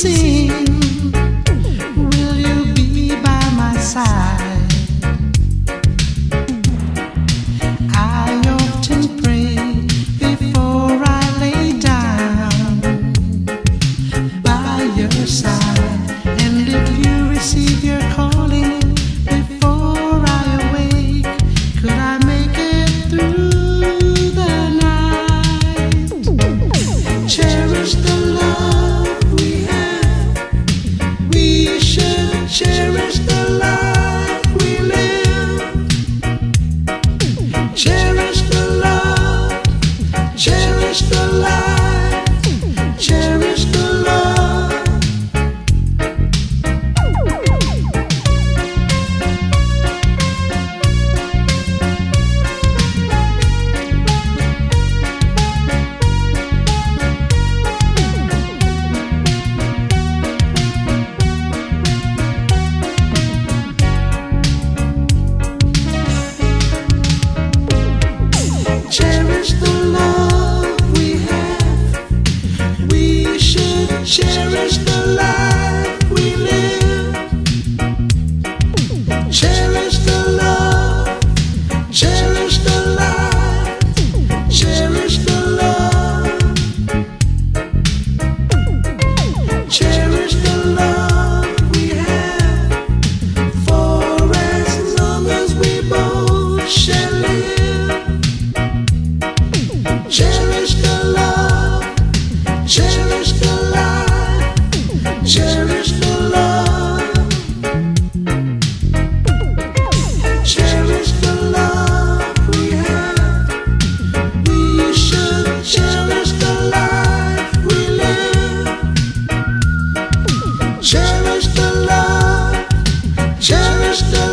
sing? Will you be by my side? I often pray before I lay down by your side, and if you receive your calling before I awake, could I make it through the night? Cherish the love we have. We should cherish the life we live. Cherish the love. Cherish the life. Cherish the love. Cherish the love we have. We should cherish the life we live. Cherish the love. Cherish the life. Cherish the love. Cherish the love we have. For as long as we both shall live. Cherish the love, cherish the life, cherish the love, cherish the love we have. We should cherish the life we live. Cherish the love, cherish the